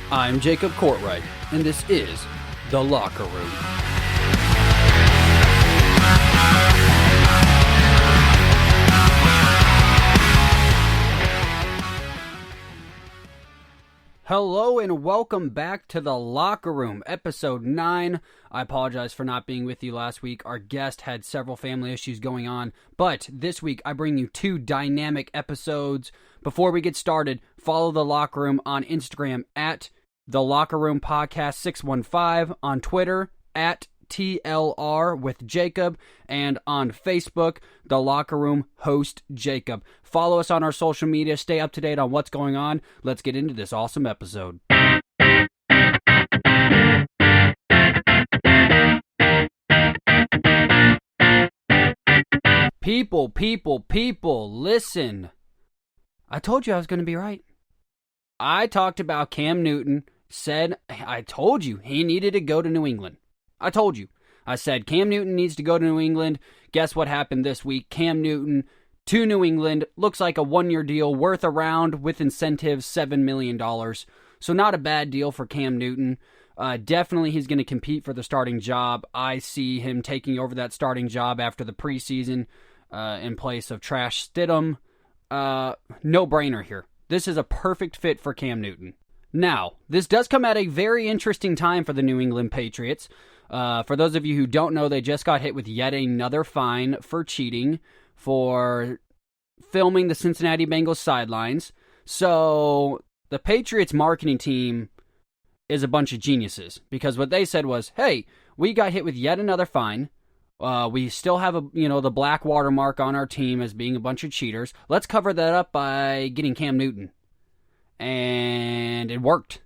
I'm Jacob Courtwright, and this is The Locker Room. Hello and welcome back to The Locker Room, episode 9. I apologize for not being with you last week. Our guest had several family issues going on, but this week I bring you 2 dynamic episodes. Before we get started, follow The Locker Room on Instagram at The Locker Room Podcast 615, on Twitter at TLR with Jacob, and on Facebook, The Locker Room host Jacob. Follow us on our social media, stay up to date on what's going on. Let's get into this awesome episode. People, listen. I told you I was going to be right. I talked about Cam Newton, said I told you he needed to go to New England. I told you. I said Cam Newton needs to go to New England. Guess what happened this week? Cam Newton to New England. Looks like a 1-year deal worth around, with incentives, $7 million. So not a bad deal for Cam Newton. Definitely he's going to compete for the starting job. I see him taking over that starting job after the preseason in place of Trash Stidham. No-brainer here. This is a perfect fit for Cam Newton. Now, this does come at a very interesting time for the New England Patriots. For those of you who don't know, they just got hit with yet another fine for cheating, for filming the Cincinnati Bengals sidelines. So the Patriots marketing team is a bunch of geniuses, because what they said was, hey, we got hit with yet another fine. We still have the black watermark on our team as being a bunch of cheaters. Let's cover that up by getting Cam Newton. And it worked.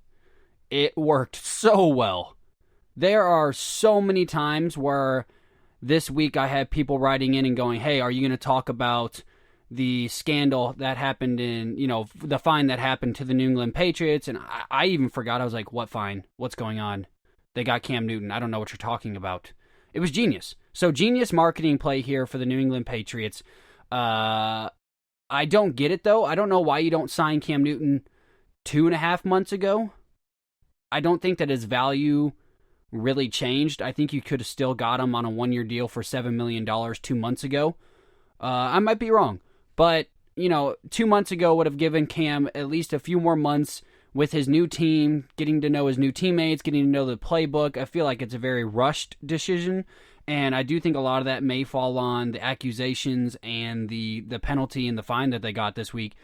It worked so well. There are so many times where this week I had people writing in and going, hey, are you going to talk about the scandal that happened in, the fine that happened to the New England Patriots? And I even forgot. I was like, what fine? What's going on? They got Cam Newton. I don't know what you're talking about. It was genius. So genius marketing play here for the New England Patriots. I don't get it, though. I don't know why you don't sign Cam Newton 2.5 months ago. I don't think that his value really changed. I think you could have still got him on a 1-year deal for $7 million 2 months ago. I might be wrong, but 2 months ago would have given Cam at least a few more months with his new team, getting to know his new teammates, getting to know the playbook. I feel like it's a very rushed decision, and I do think a lot of that may fall on the accusations and the penalty and the fine that they got this week.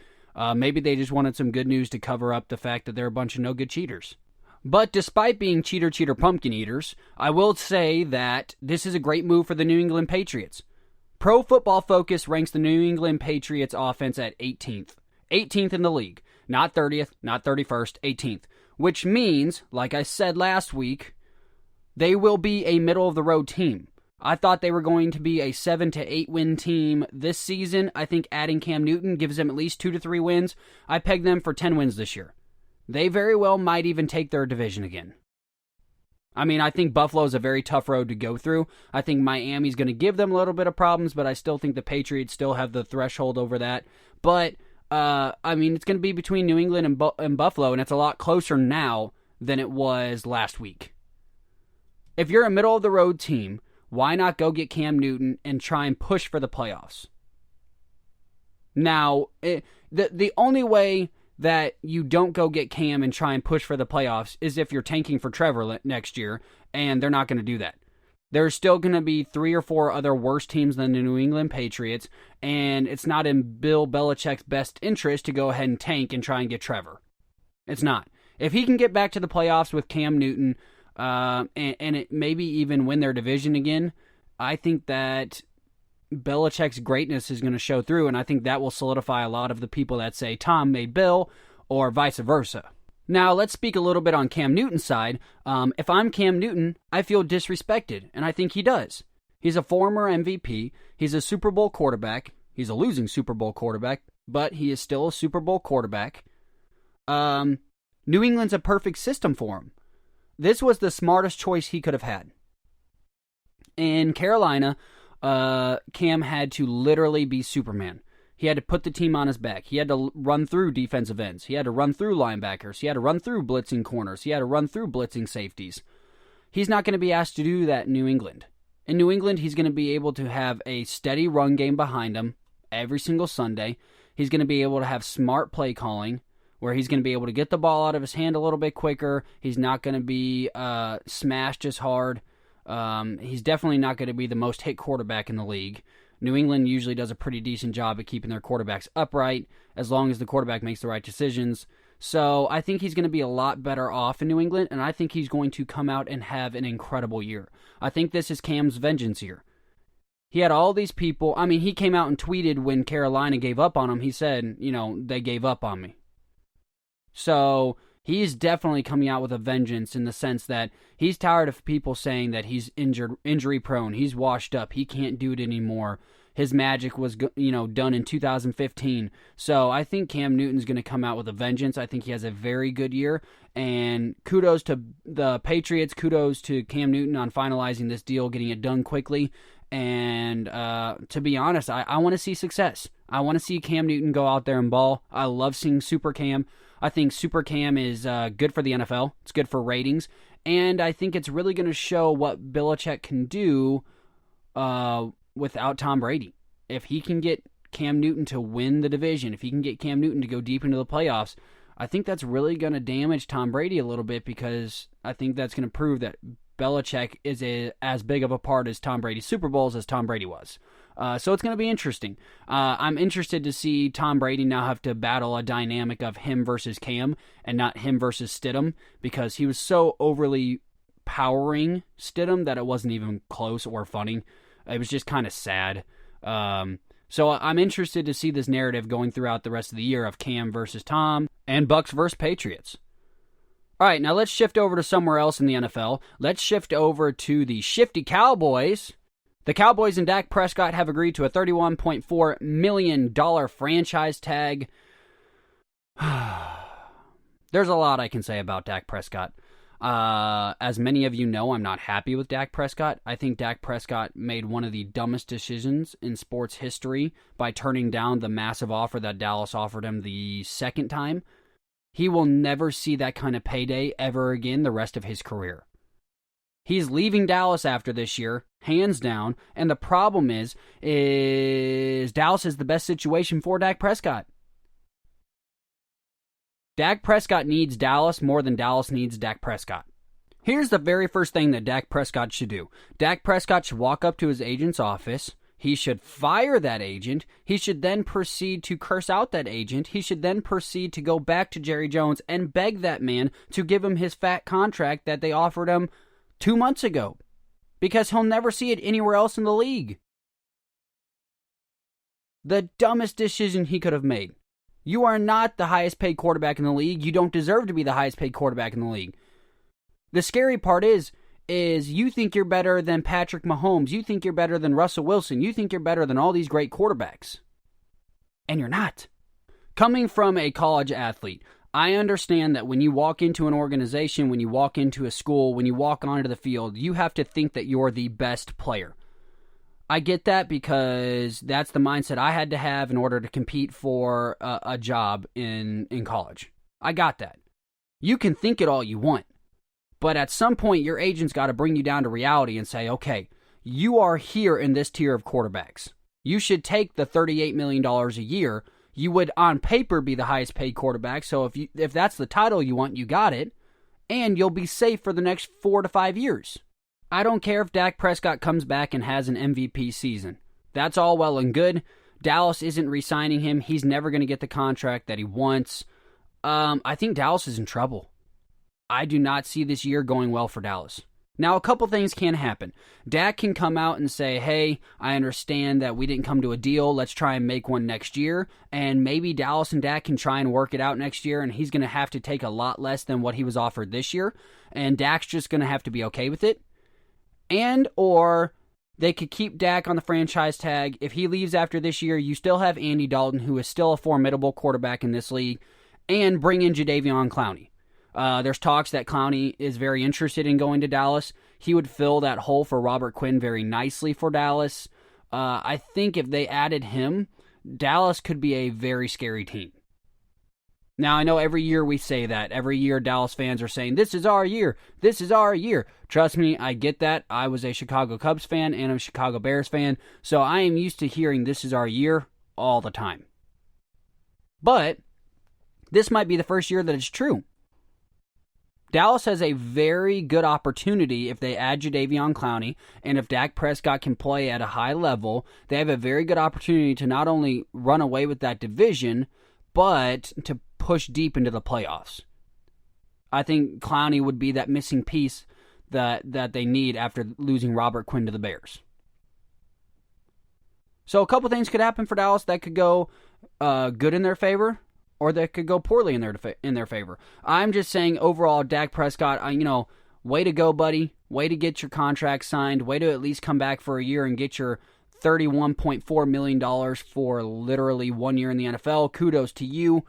Maybe they just wanted some good news to cover up the fact that they're a bunch of no-good cheaters. But despite being cheater, pumpkin eaters, I will say that this is a great move for the New England Patriots. Pro Football Focus ranks the New England Patriots offense at 18th. 18th in the league. Not 30th, not 31st, 18th. Which means, like I said last week, they will be a middle-of-the-road team. I thought they were going to be a 7 to 8 win team this season. I think adding Cam Newton gives them at least 2 to 3 wins. I pegged them for 10 wins this year. They very well might even take their division again. I mean, I think Buffalo is a very tough road to go through. I think Miami's going to give them a little bit of problems, but I still think the Patriots still have the threshold over that. But, it's going to be between New England and Buffalo, and it's a lot closer now than it was last week. If you're a middle-of-the-road team, why not go get Cam Newton and try and push for the playoffs? Now, the only way that you don't go get Cam and try and push for the playoffs is if you're tanking for Trevor next year, and they're not going to do that. There's still going to be 3 or 4 other worse teams than the New England Patriots, and it's not in Bill Belichick's best interest to go ahead and tank and try and get Trevor. It's not. If he can get back to the playoffs with Cam Newton, and it maybe even win their division again, I think that Belichick's greatness is going to show through, and I think that will solidify a lot of the people that say Tom made Bill, or vice versa. Now, let's speak a little bit on Cam Newton's side. If I'm Cam Newton, I feel disrespected, and I think he does. He's a former MVP. He's a Super Bowl quarterback. He's a losing Super Bowl quarterback, but he is still a Super Bowl quarterback. New England's a perfect system for him. This was the smartest choice he could have had. In Carolina, Cam had to literally be Superman. He had to put the team on his back. He had to run through defensive ends. He had to run through linebackers. He had to run through blitzing corners. He had to run through blitzing safeties. He's not going to be asked to do that in New England. In New England, he's going to be able to have a steady run game behind him every single Sunday. He's going to be able to have smart play calling, where he's going to be able to get the ball out of his hand a little bit quicker. He's not going to be smashed as hard. He's definitely not going to be the most hit quarterback in the league. New England usually does a pretty decent job at keeping their quarterbacks upright as long as the quarterback makes the right decisions. So I think he's going to be a lot better off in New England, and I think he's going to come out and have an incredible year. I think this is Cam's vengeance year. He had all these people. I mean, he came out and tweeted when Carolina gave up on him. He said, they gave up on me. So he's definitely coming out with a vengeance in the sense that he's tired of people saying that he's injury prone. He's washed up. He can't do it anymore. His magic was, done in 2015. So I think Cam Newton's going to come out with a vengeance. I think he has a very good year. And kudos to the Patriots. Kudos to Cam Newton on finalizing this deal, getting it done quickly. And to be honest, I want to see success. I want to see Cam Newton go out there and ball. I love seeing Super Cam. I think Super Cam is good for the NFL. It's good for ratings. And I think it's really going to show what Belichick can do without Tom Brady. If he can get Cam Newton to win the division, if he can get Cam Newton to go deep into the playoffs, I think that's really going to damage Tom Brady a little bit, because I think that's going to prove that Belichick is as big of a part as Tom Brady's Super Bowls as Tom Brady was. So it's going to be interesting. I'm interested to see Tom Brady now have to battle a dynamic of him versus Cam and not him versus Stidham, because he was so overly powering Stidham that it wasn't even close or funny. It was just kind of sad. So I'm interested to see this narrative going throughout the rest of the year of Cam versus Tom and Bucks versus Patriots. All right, now let's shift over to somewhere else in the NFL. Let's shift over to the shifty Cowboys. The Cowboys and Dak Prescott have agreed to a $31.4 million franchise tag. There's a lot I can say about Dak Prescott. As many of you know, I'm not happy with Dak Prescott. I think Dak Prescott made one of the dumbest decisions in sports history by turning down the massive offer that Dallas offered him the second time. He will never see that kind of payday ever again the rest of his career. He's leaving Dallas after this year, hands down, and the problem is Dallas is the best situation for Dak Prescott. Dak Prescott needs Dallas more than Dallas needs Dak Prescott. Here's the very first thing that Dak Prescott should do. Dak Prescott should walk up to his agent's office. He should fire that agent. He should then proceed to curse out that agent. He should then proceed to go back to Jerry Jones and beg that man to give him his fat contract that they offered him 2 months ago, because he'll never see it anywhere else in the league. The dumbest decision he could have made. You are not the highest paid quarterback in the league. You don't deserve to be the highest paid quarterback in the league. The scary part is you think you're better than Patrick Mahomes. You think you're better than Russell Wilson. You think you're better than all these great quarterbacks. And you're not. Coming from a college athlete, I understand that when you walk into an organization, when you walk into a school, when you walk onto the field, you have to think that you're the best player. I get that, because that's the mindset I had to have in order to compete for a job in college. I got that. You can think it all you want, but at some point your agent's got to bring you down to reality and say, okay, you are here in this tier of quarterbacks. You should take the $38 million a year. You would on paper be the highest paid quarterback, so if that's the title you want, you got it, and you'll be safe for the next 4 to 5 years. I don't care if Dak Prescott comes back and has an MVP season. That's all well and good. Dallas isn't re-signing him. He's never going to get the contract that he wants. I think Dallas is in trouble. I do not see this year going well for Dallas. Now, a couple things can happen. Dak can come out and say, hey, I understand that we didn't come to a deal. Let's try and make one next year. And maybe Dallas and Dak can try and work it out next year, and he's going to have to take a lot less than what he was offered this year. And Dak's just going to have to be okay with it. And or they could keep Dak on the franchise tag. If he leaves after this year, you still have Andy Dalton, who is still a formidable quarterback in this league, and bring in Jadeveon Clowney. There's talks that Clowney is very interested in going to Dallas. He would fill that hole for Robert Quinn very nicely for Dallas. I think if they added him, Dallas could be a very scary team. Now, I know every year we say that. Every year Dallas fans are saying, this is our year. This is our year. Trust me, I get that. I was a Chicago Cubs fan and a Chicago Bears fan, so I am used to hearing this is our year all the time. But this might be the first year that it's true. Dallas has a very good opportunity if they add Jadeveon Clowney, and if Dak Prescott can play at a high level, they have a very good opportunity to not only run away with that division, but to push deep into the playoffs. I think Clowney would be that missing piece that they need after losing Robert Quinn to the Bears. So a couple things could happen for Dallas that could go good in their favor, or that could go poorly in their favor. I'm just saying overall, Dak Prescott, way to go, buddy. Way to get your contract signed. Way to at least come back for a year and get your $31.4 million for literally 1 year in the NFL. Kudos to you.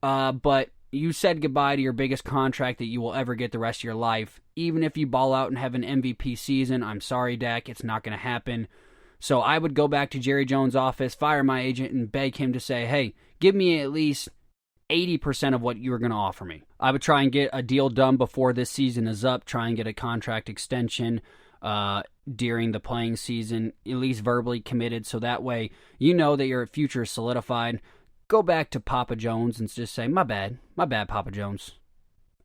But you said goodbye to your biggest contract that you will ever get the rest of your life. Even if you ball out and have an MVP season, I'm sorry, Dak, it's not going to happen. So I would go back to Jerry Jones' office, fire my agent, and beg him to say, hey, give me at least 80% of what you were going to offer me. I would try and get a deal done before this season is up, try and get a contract extension during the playing season, at least verbally committed, so that way you know that your future is solidified. Go back to Papa Jones and just say, my bad, Papa Jones.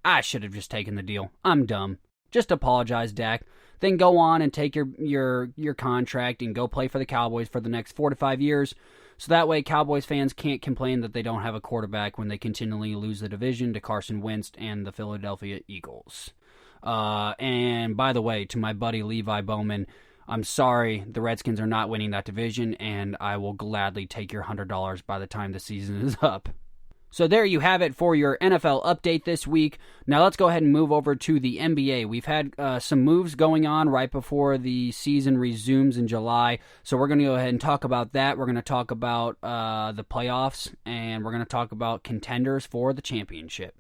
I should have just taken the deal. I'm dumb. Just apologize, Dak. Then go on and take your contract and go play for the Cowboys for the next 4 to 5 years. So that way Cowboys fans can't complain that they don't have a quarterback when they continually lose the division to Carson Wentz and the Philadelphia Eagles. And by the way, to my buddy Levi Bowman, I'm sorry the Redskins are not winning that division, and I will gladly take your $100 by the time the season is up. So there you have it for your NFL update this week. Now let's go ahead and move over to the NBA. We've had some moves going on right before the season resumes in July. So we're going to go ahead and talk about that. We're going to talk about the playoffs, and we're going to talk about contenders for the championship.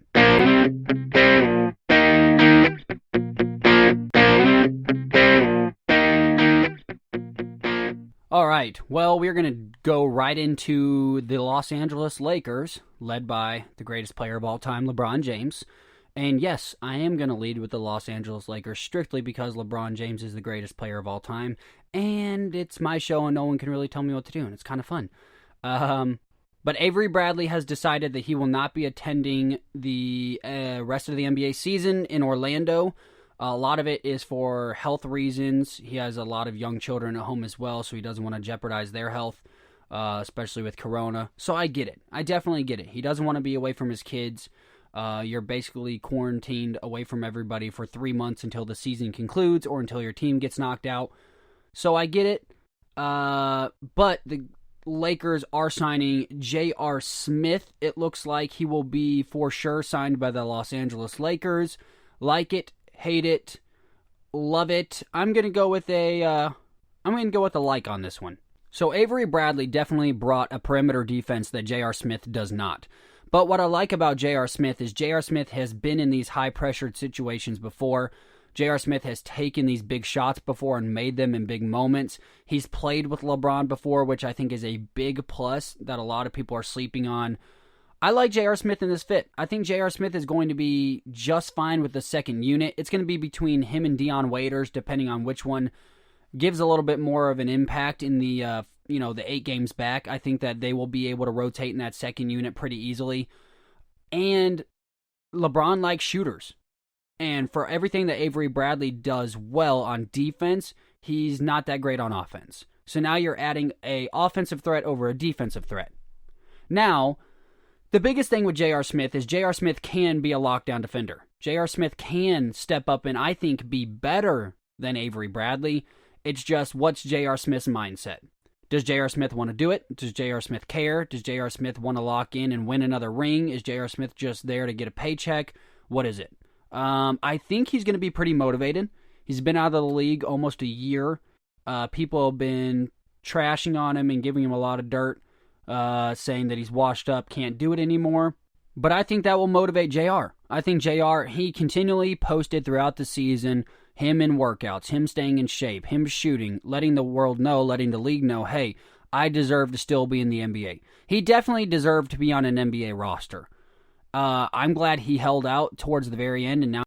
All right, well, we're going to go right into the Los Angeles Lakers, led by the greatest player of all time, LeBron James. And yes, I am going to lead with the Los Angeles Lakers strictly because LeBron James is the greatest player of all time. And it's my show and no one can really tell me what to do, and it's kind of fun. But Avery Bradley has decided that he will not be attending the rest of the NBA season in Orlando. A lot of it is for health reasons. He has a lot of young children at home as well, so he doesn't want to jeopardize their health, especially with Corona. So I get it. I definitely get it. He doesn't want to be away from his kids. You're basically quarantined away from everybody for 3 months until the season concludes or until your team gets knocked out. So I get it. But the Lakers are signing J.R. Smith. It looks like he will be for sure signed by the Los Angeles Lakers. Like it. Hate it, love it. I'm gonna go with a like on this one. So Avery Bradley definitely brought a perimeter defense that J.R. Smith does not. But what I like about J.R. Smith is J.R. Smith has been in these high-pressured situations before. J.R. Smith has taken these big shots before and made them in big moments. He's played with LeBron before, which I think is a big plus that a lot of people are sleeping on. I like J.R. Smith in this fit. I think J.R. Smith is going to be just fine with the second unit. It's going to be between him and Dion Waiters, depending on which one gives a little bit more of an impact in the 8 games back. I think that they will be able to rotate in that second unit pretty easily. And LeBron likes shooters. And for everything that Avery Bradley does well on defense, he's not that great on offense. So now you're adding an offensive threat over a defensive threat. Now, the biggest thing with J.R. Smith is J.R. Smith can be a lockdown defender. J.R. Smith can step up and I think be better than Avery Bradley. It's just, what's J.R. Smith's mindset? Does J.R. Smith want to do it? Does J.R. Smith care? Does J.R. Smith want to lock in and win another ring? Is J.R. Smith just there to get a paycheck? What is it? I think he's going to be pretty motivated. He's been out of the league almost a year. People have been trashing on him and giving him a lot of dirt. Saying that he's washed up, can't do it anymore. But I think that will motivate JR. I think JR, he continually posted throughout the season, him in workouts, him staying in shape, him shooting, letting the world know, letting the league know, hey, I deserve to still be in the NBA. He definitely deserved to be on an NBA roster. I'm glad he held out towards the very end, and now